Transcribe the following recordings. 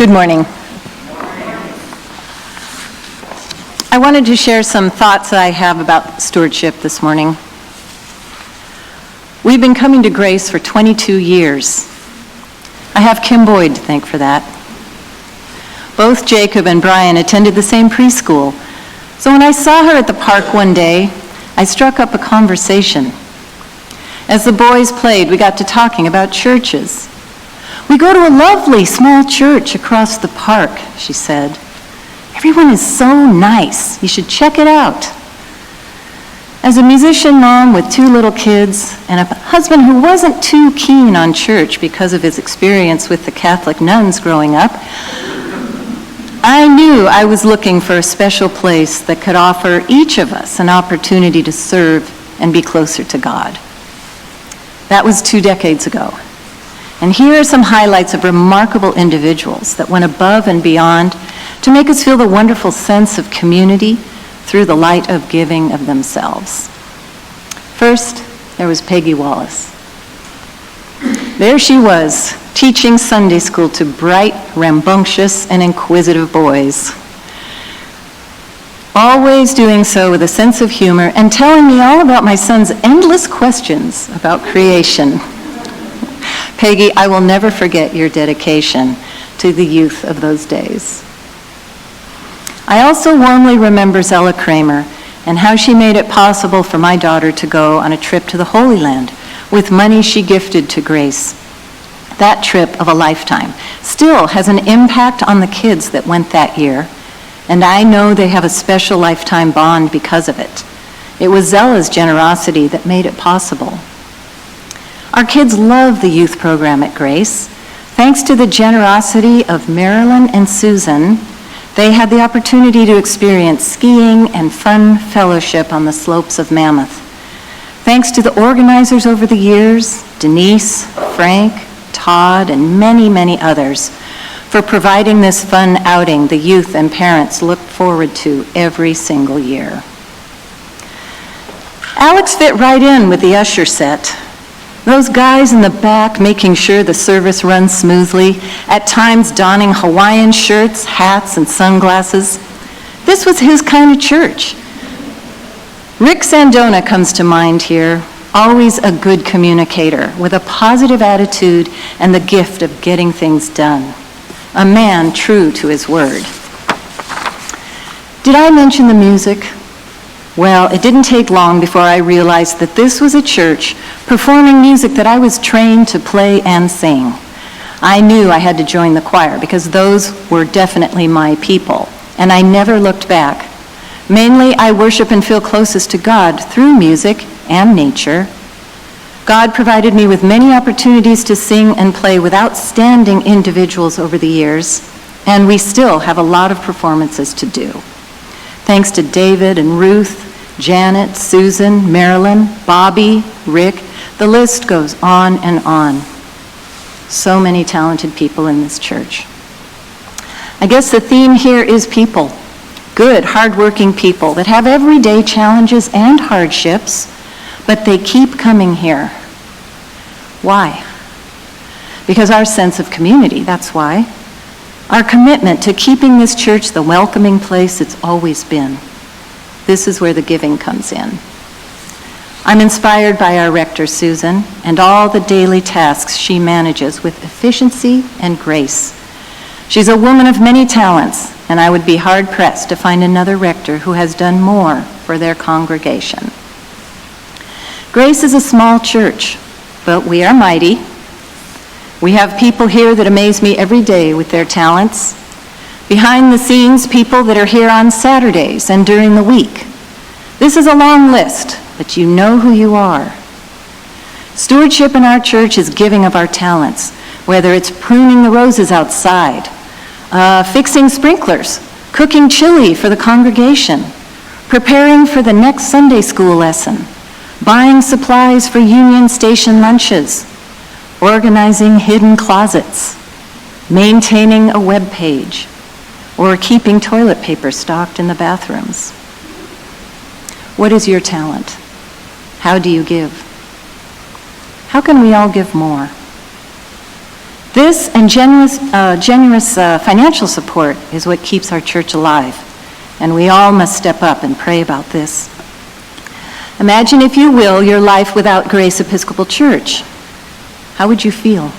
Good morning. I wanted to share some thoughts that I have about stewardship this morning. We've been coming to Grace for 22 years. I have Kim Boyd to thank for that. Both Jacob and Brian attended the same preschool, so when I saw her at the park one day, I struck up a conversation. As the boys played, we got to talking about churches. "We go to a lovely small church across the park," she said. "Everyone is so nice. You should check it out." As a musician mom with 2 little kids and a husband who wasn't too keen on church because of his experience with the Catholic nuns growing up, I knew I was looking for a special place that could offer each of us an opportunity to serve and be closer to God. That was 2 decades ago. And here are some highlights of remarkable individuals that went above and beyond to make us feel the wonderful sense of community through the light of giving of themselves. First, there was Peggy Wallace. There she was, teaching Sunday school to bright, rambunctious, and inquisitive boys. Always doing so with a sense of humor and telling me all about my son's endless questions about creation. Peggy, I will never forget your dedication to the youth of those days. I also warmly remember Zella Kramer and how she made it possible for my daughter to go on a trip to the Holy Land with money she gifted to Grace. That trip of a lifetime still has an impact on the kids that went that year, and I know they have a special lifetime bond because of it. It was Zella's generosity that made it possible. Our kids love the youth program at Grace. Thanks to the generosity of Marilyn and Susan, they had the opportunity to experience skiing and fun fellowship on the slopes of Mammoth. Thanks to the organizers over the years, Denise, Frank, Todd, and many, many others, for providing this fun outing the youth and parents look forward to every single year. Alex fit right in with the usher set. Those guys in the back making sure the service runs smoothly, at times donning Hawaiian shirts, hats, and sunglasses. This was his kind of church. Rick Sandona comes to mind here, always a good communicator with a positive attitude and the gift of getting things done. A man true to his word. Did I mention the music? Well, it didn't take long before I realized that this was a church performing music that I was trained to play and sing. I knew I had to join the choir because those were definitely my people, and I never looked back. Mainly, I worship and feel closest to God through music and nature. God provided me with many opportunities to sing and play with outstanding individuals over the years, and we still have a lot of performances to do. Thanks to David and Ruth, Janet, Susan, Marilyn, Bobby, Rick, the list goes on and on. So many talented people in this church. I guess the theme here is people. Good, hardworking people that have everyday challenges and hardships, but they keep coming here. Why? Because our sense of community, that's why. Our commitment to keeping this church the welcoming place it's always been. This is where the giving comes in. I'm inspired by our rector, Susan, and all the daily tasks she manages with efficiency and grace. She's a woman of many talents, and I would be hard-pressed to find another rector who has done more for their congregation. Grace is a small church, but we are mighty. We have people here that amaze me every day with their talents. Behind the scenes, people that are here on Saturdays and during the week. This is a long list, but you know who you are. Stewardship in our church is giving of our talents, whether it's pruning the roses outside, fixing sprinklers, cooking chili for the congregation, preparing for the next Sunday school lesson, buying supplies for Union Station lunches, organizing hidden closets, maintaining a web page, or keeping toilet paper stocked in the bathrooms. What is your talent? How do you give? How can we all give more? This and generous financial support is what keeps our church alive, and we all must step up and pray about this. Imagine, if you will, your life without Grace Episcopal Church. How would you feel?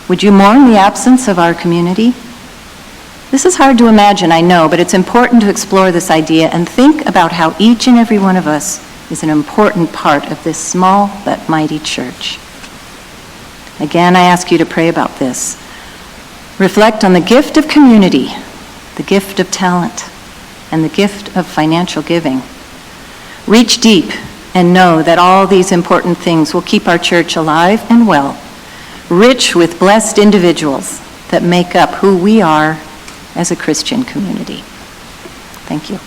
Would you mourn the absence of our community? This is hard to imagine, I know, but it's important to explore this idea and think about how each and every one of us is an important part of this small but mighty church. Again, I ask you to pray about this. Reflect on the gift of community, the gift of talent, and the gift of financial giving. Reach deep and know that all these important things will keep our church alive and well, rich with blessed individuals that make up who we are as a Christian community. Thank you.